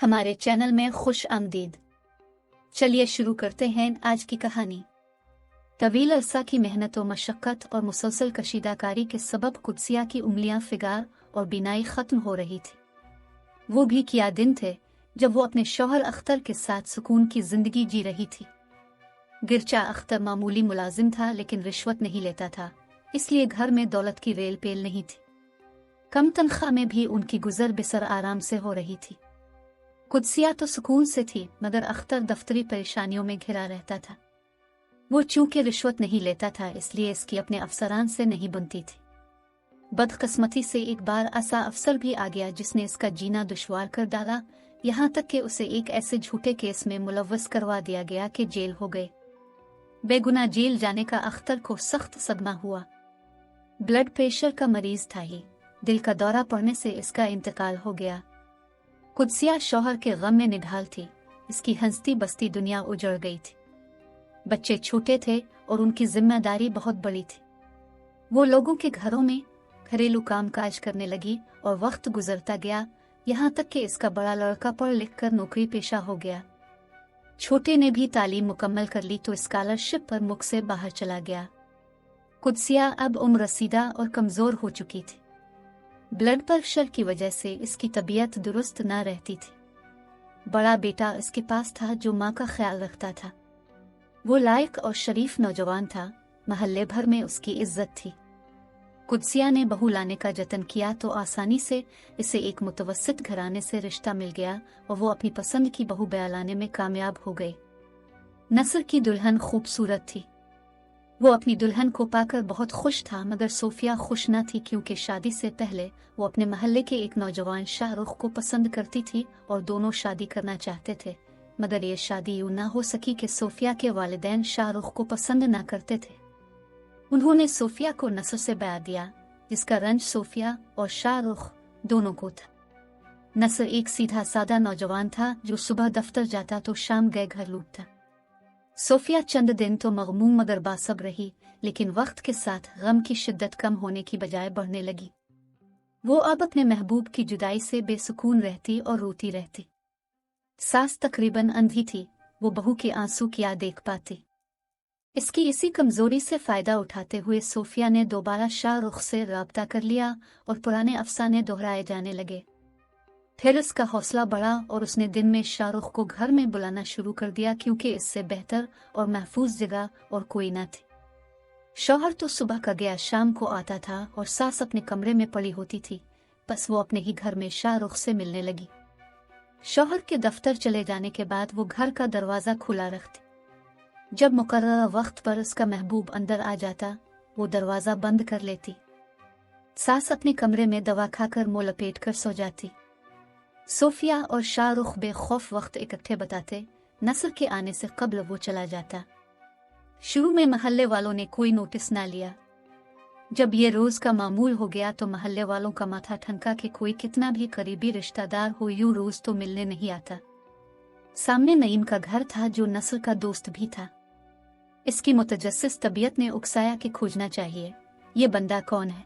हमारे चैनल में खुश आमदीद। चलिए शुरू करते हैं आज की कहानी। तवील अरसा की मेहनत और मशक्क़त और मुसलसल कशीदाकारी के सबब कुदसिया की उंगलियां फिगार और बिनाई ख़त्म हो रही थी। वो भी क्या दिन थे जब वो अपने शौहर अख्तर के साथ सुकून की ज़िंदगी जी रही थी। गिरचा अख्तर मामूली मुलाजिम था, लेकिन रिश्वत नहीं लेता था, इसलिए घर में दौलत की रेल पेल नहीं थी। कम तनख्वाह में भी उनकी गुजर बसर आराम से हो रही थी। कुदसिया तो सुकून से थी, मगर अख्तर दफ्तरी परेशानियों में घिरा रहता था। वो चूंकि रिश्वत नहीं लेता था, इसलिए इसकी अपने अफसरान से नहीं बनती थी। बदकिस्मती से एक बार ऐसा अफसर भी आ गया जिसने इसका जीना दुश्वार कर डाला, यहाँ तक कि उसे एक ऐसे झूठे केस में मुलव्वस करवा दिया गया कि जेल हो गए। बेगुनाह जेल जाने का अख्तर को सख्त सदमा हुआ। ब्लड प्रेशर का मरीज था ही, दिल का दौरा पड़ने से इसका इंतकाल हो गया। कुदसिया शौहर के गम में निढाल थी, इसकी हंसती बसती दुनिया उजड़ गई थी। बच्चे छोटे थे और उनकी जिम्मेदारी बहुत बड़ी थी। वो लोगों के घरों में घरेलू काम काज करने लगी और वक्त गुजरता गया, यहाँ तक कि इसका बड़ा लड़का पढ़ लिख कर नौकरी पेशा हो गया। छोटे ने भी तालीम मुकम्मल कर ली तो स्कॉलरशिप पर मुल्क से बाहर चला गया। कुदसिया अब उम्र रसीदा और कमजोर हो चुकी थी। ब्लड प्रेशर की वजह से इसकी तबीयत दुरुस्त न रहती थी। बड़ा बेटा इसके पास था जो माँ का ख्याल रखता था। वो लायक और शरीफ नौजवान था, महल्ले भर में उसकी इज्जत थी। कुदसिया ने बहू लाने का जतन किया तो आसानी से इसे एक मुतवस्सित घराने से रिश्ता मिल गया और वो अपनी पसंद की बहू ब्याह लाने में कामयाब हो गए। नसर की दुल्हन खूबसूरत थी। वो अपनी दुल्हन को पाकर बहुत खुश था, मगर सोफिया खुश न थी, क्योंकि शादी से पहले वो अपने महल्ले के एक नौजवान शाहरुख को पसंद करती थी और दोनों शादी करना चाहते थे। मगर ये शादी यूं ना हो सकी कि सोफिया के वालिदैन शाहरुख को पसंद ना करते थे। उन्होंने सोफिया को नसर से ब्याह दिया, जिसका रंज सोफिया और शाहरुख दोनों को था। नसर एक सीधा सादा नौजवान था जो सुबह दफ्तर जाता तो शाम गए घर लौटता। सोफिया चंद दिन तो मगमूम मगर बासब्र रही, लेकिन वक्त के साथ गम की शिद्दत कम होने की बजाय बढ़ने लगी। वो अब अपने महबूब की जुदाई से बेसुकून रहती और रोती रहती। सास तकरीबन अंधी थी, वो बहू के आंसू क्या देख पाती। इसकी इसी कमजोरी से फायदा उठाते हुए सोफिया ने दोबारा शाहरुख से राब्ता कर लिया और पुराने अफसाने दोहराए जाने लगे। फिर उसका हौसला बढ़ा और उसने दिन में शाहरुख को घर में बुलाना शुरू कर दिया, क्योंकि इससे बेहतर और महफूज जगह और कोई न थी। शौहर तो सुबह का गया शाम को आता था और सास अपने कमरे में पड़ी होती थी, बस वो अपने ही घर में शाहरुख से मिलने लगी। शौहर के दफ्तर चले जाने के बाद वो घर का दरवाज़ा खुला रखती। जब मुकर्रर वक्त पर उसका महबूब अंदर आ जाता, वो दरवाज़ा बंद कर लेती। सास अपने कमरे में दवा खाकर मुँह लपेट कर सो जाती। सोफिया और शाहरुख बेखौफ वक्त इकट्ठे बताते। नसर के आने से कबल वो चला जाता। शुरू में महल्ले वालों ने कोई नोटिस ना लिया। जब ये रोज का मामूल हो गया तो महल्ले वालों का माथा ठनका कि कोई कितना भी करीबी रिश्तेदार हो, यूं रोज तो मिलने नहीं आता। सामने नईम का घर था जो नसर का दोस्त भी था। इसकी मुतजस्सिस तबीयत ने उकसाया कि खोजना चाहिए, ये बंदा कौन है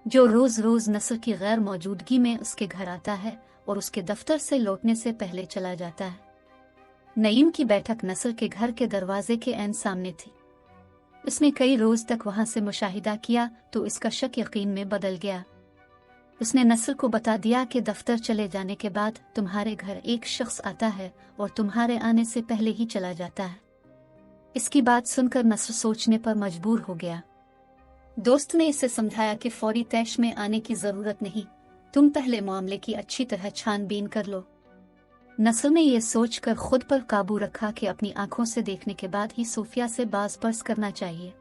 जो रोज रोज नसर की गैर मौजूदगी में उसके घर आता है और उसके दफ्तर से लौटने से पहले चला जाता है। नईम की बैठक नसर के घर के दरवाजे के ऐन सामने थी। उसने कई रोज तक वहां से मुशाहिदा किया तो इसका शक यकीन में बदल गया। उसने नसर को बता दिया कि दफ्तर चले जाने के बाद तुम्हारे घर एक शख्स आता है और तुम्हारे आने से पहले ही चला जाता है। इसकी बात सुनकर नसर सोचने पर मजबूर हो गया। दोस्त ने इसे समझाया कि फौरी तैश में आने की जरूरत नहीं, तुम पहले मामले की अच्छी तरह छानबीन कर लो। नसर ने यह सोचकर खुद पर काबू रखा कि अपनी आंखों से देखने के बाद ही सोफिया से बाज पर्स करना चाहिए।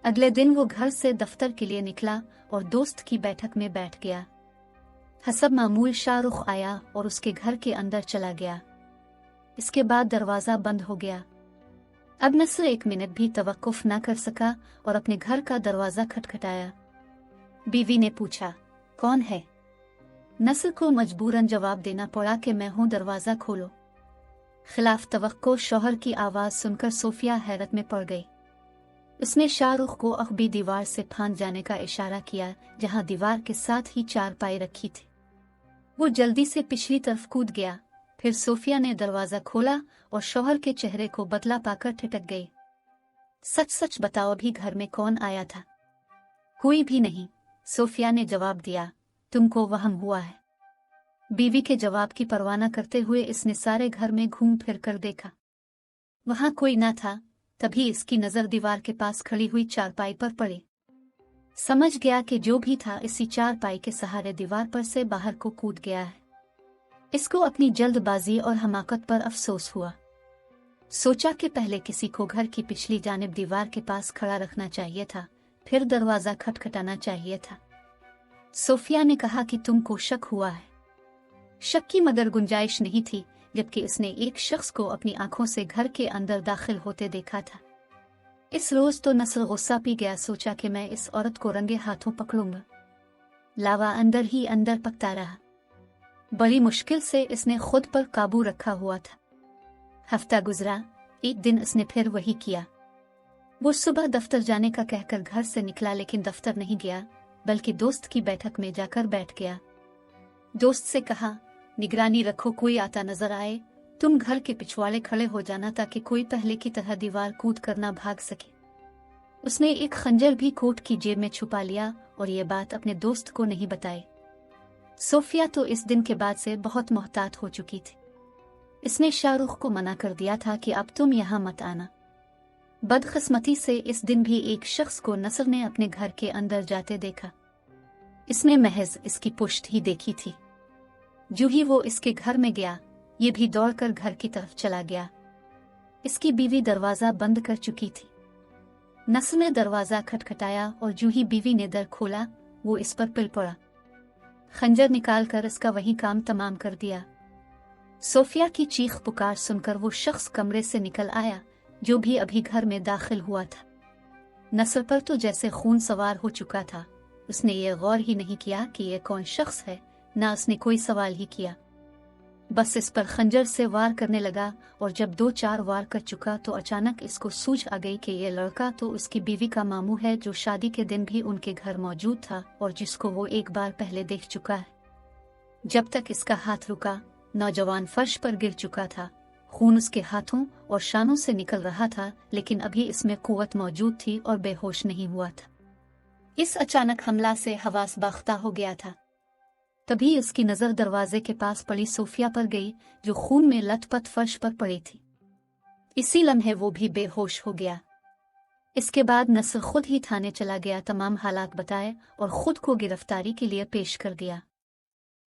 अगले दिन वो घर से दफ्तर के लिए निकला और दोस्त की बैठक में बैठ गया। हसब मामूल शाहरुख आया और उसके घर के अंदर चला गया। इसके बाद दरवाजा बंद हो गया। अब नसर एक मिनट भी तवक्कुफ न कर सका और अपने घर का दरवाजा खटखटाया। बीवी ने पूछा, कौन है? नसर को मजबूरन जवाब देना पड़ा कि मैं हूं, दरवाजा खोलो। खिलाफ तवक्को शौहर की आवाज सुनकर सोफिया हैरत में पड़ गई। उसने शाहरुख को अखबी दीवार से फांद जाने का इशारा किया, जहां दीवार के साथ ही चारपाई रखी थी। वो जल्दी से पिछली तरफ कूद गया। फिर सोफिया ने दरवाजा खोला और शौहर के चेहरे को बदला पाकर ठिठक गई। सच सच बताओ, अभी घर में कौन आया था? कोई भी नहीं, सोफिया ने जवाब दिया। तुमको वहम हुआ है। बीवी के जवाब की परवाह न करते हुए इसने सारे घर में घूम फिर कर देखा। वहां कोई न था। तभी इसकी नजर दीवार के पास खड़ी हुई चारपाई पर पड़ी। समझ गया कि जो भी था इसी चारपाई के सहारे दीवार पर से बाहर को कूद गया है। इसको अपनी जल्दबाजी और हमाकत पर अफसोस हुआ। सोचा कि पहले किसी को घर की पिछली जानिब दीवार के पास खड़ा रखना चाहिए था, फिर दरवाजा खटखटाना चाहिए था। सोफिया ने कहा कि तुमको शक हुआ है। शक की मगर गुंजाइश नहीं थी, जबकि उसने एक शख्स को अपनी आंखों से घर के अंदर दाखिल होते देखा था। इस रोज तो नस्ल गुस्सा पी गया। सोचा कि मैं इस औरत को रंगे हाथों पकड़ूंगा। लावा अंदर ही अंदर पकता रहा। बड़ी मुश्किल से इसने खुद पर काबू रखा हुआ था। हफ्ता गुजरा। एक दिन इसने फिर वही किया। वो सुबह दफ्तर जाने का कहकर घर से निकला, लेकिन दफ्तर नहीं गया, बल्कि दोस्त की बैठक में जाकर बैठ गया। दोस्त से कहा, निगरानी रखो, कोई आता नजर आए तुम घर के पिछवाड़े खड़े हो जाना, ताकि कोई पहले की तरह दीवार कूद कर ना भाग सके। उसने एक खंजर भी कोट की जेब में छुपा लिया और ये बात अपने दोस्त को नहीं बताई। सोफिया तो इस दिन के बाद से बहुत मोहतात हो चुकी थी। इसने शाहरुख को मना कर दिया था कि अब तुम यहाँ मत आना। बदकिस्मती से इस दिन भी एक शख्स को नसर ने अपने घर के अंदर जाते देखा। इसने महज इसकी पुश्त ही देखी थी। जो ही वो इसके घर में गया, ये भी दौड़कर घर की तरफ चला गया। इसकी बीवी दरवाजा बंद कर चुकी थी। नसर ने दरवाजा खटखटाया और जो ही बीवी ने दर खोला, वो इस पर पिल पड़ा। खंजर निकालकर इसका वही काम तमाम कर दिया। सोफिया की चीख पुकार सुनकर वो शख्स कमरे से निकल आया, जो भी अभी घर में दाखिल हुआ था। नसर पर तो जैसे खून सवार हो चुका था। उसने ये गौर ही नहीं किया कि ये कौन शख्स है, ना उसने कोई सवाल ही किया। बस इस पर खंजर से वार करने लगा और जब 2-4 वार कर चुका तो अचानक इसको सूझ आ गई कि ये लड़का तो उसकी बीवी का मामू है, जो शादी के दिन भी उनके घर मौजूद था और जिसको वो एक बार पहले देख चुका है। जब तक इसका हाथ रुका, नौजवान फर्श पर गिर चुका था। खून उसके हाथों और शानों से निकल रहा था, लेकिन अभी इसमें कुव्वत मौजूद थी और बेहोश नहीं हुआ था। इस अचानक हमला से हवास बाख्ता हो गया था। तभी उसकी नजर दरवाजे के पास पड़ी सोफिया पर गई, जो खून में लथपथ फर्श पर पड़ी थी। इसी लम्हे वो भी बेहोश हो गया। इसके बाद नसर खुद ही थाने चला गया, तमाम हालात बताए और खुद को गिरफ्तारी के लिए पेश कर दिया।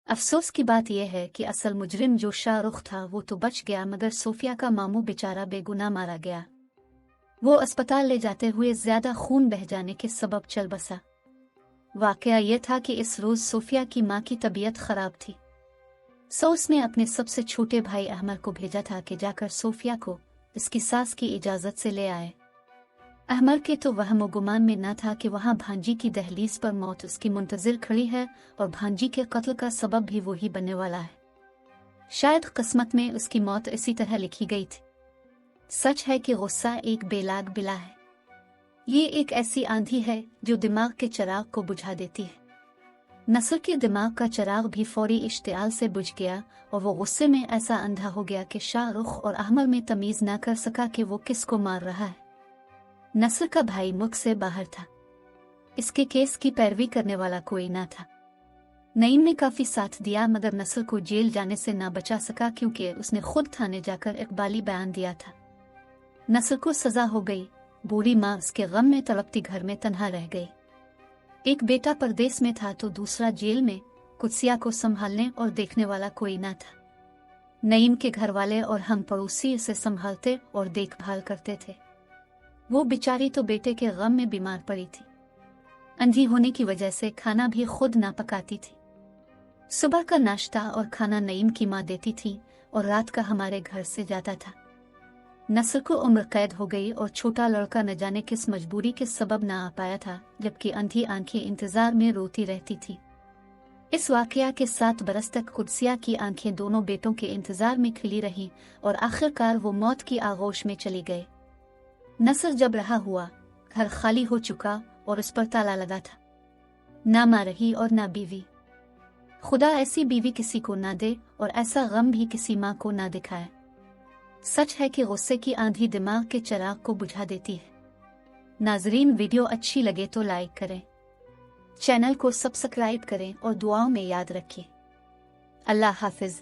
अफसोस की बात यह है कि असल मुजरिम जो शाहरुख था वो तो बच गया, मगर सोफिया का मामू बेचारा बेगुनाह मारा गया। वो अस्पताल ले जाते हुए ज्यादा खून बह जाने के सबब चल बसा। वाकया ये था कि इस रोज सोफिया की माँ की तबीयत खराब थी। सो उसने अपने सबसे छोटे भाई अहमर को भेजा था कि जाकर सोफिया को इसकी सास की इजाजत से ले आए। अहमर के तो वहम गुमान में न था कि वहां भांजी की दहलीज पर मौत उसकी मुंतजिर खड़ी है और भांजी के कत्ल का सबब भी वही बनने वाला है। शायद किस्मत में उसकी मौत इसी तरह लिखी गई थी। सच है कि गुस्सा एक बेलाग बिला है। ये एक ऐसी आंधी है जो दिमाग के चिराग को बुझा देती है। नसर के दिमाग का चिराग भी फौरी इश्तियाल से बुझ गया और वो गुस्से में ऐसा अंधा हो गया कि शाहरुख और अहमर में तमीज न कर सका कि वो किसको मार रहा है। नसर का भाई मुल्क से बाहर था। इसके केस की पैरवी करने वाला कोई ना था। नईम ने काफी साथ दिया, मगर नसर को जेल जाने से ना बचा सका, क्योंकि उसने खुद थाने जाकर इकबाली बयान दिया था। नसर को सजा हो गई। बूढ़ी माँ उसके गम में तड़पती घर में तन्हा रह गई। एक बेटा परदेश में था तो दूसरा जेल में। कुदसिया को संभालने और देखने वाला कोई ना था। नईम के घर वाले और हम पड़ोसी उसे संभालते और देखभाल करते थे। वो बेचारी तो बेटे के गम में बीमार पड़ी थी। अंधी होने की वजह से खाना भी खुद ना पकाती थी। सुबह का नाश्ता और खाना नईम की माँ देती थी और रात का हमारे घर से जाता था। नसर को उम्र कैद हो गई और छोटा लड़का न जाने किस मजबूरी के सबब ना आ पाया था, जबकि अंधी आंखें इंतजार में रोती रहती थी। इस वाकया के 7 बरस तक कुदसिया की आंखें दोनों बेटों के इंतजार में खिली रहीं और आखिरकार वो मौत की आगोश में चली गए। नसर जब रहा हुआ, घर खाली हो चुका और उस पर ताला लगा था। ना माँ रही और ना बीवी। خدا ایسی بیوی کسی کو نہ دے اور ایسا غم بھی کسی ماں کو نہ دکھائے۔ سچ ہے کہ غصے کی آندھی دماغ کے چراغ کو بجھا دیتی ہے۔ ناظرین، ویڈیو اچھی لگے تو لائک کریں، چینل کو سبسکرائب کریں اور دعاؤں میں یاد رکھیں۔ اللہ حافظ۔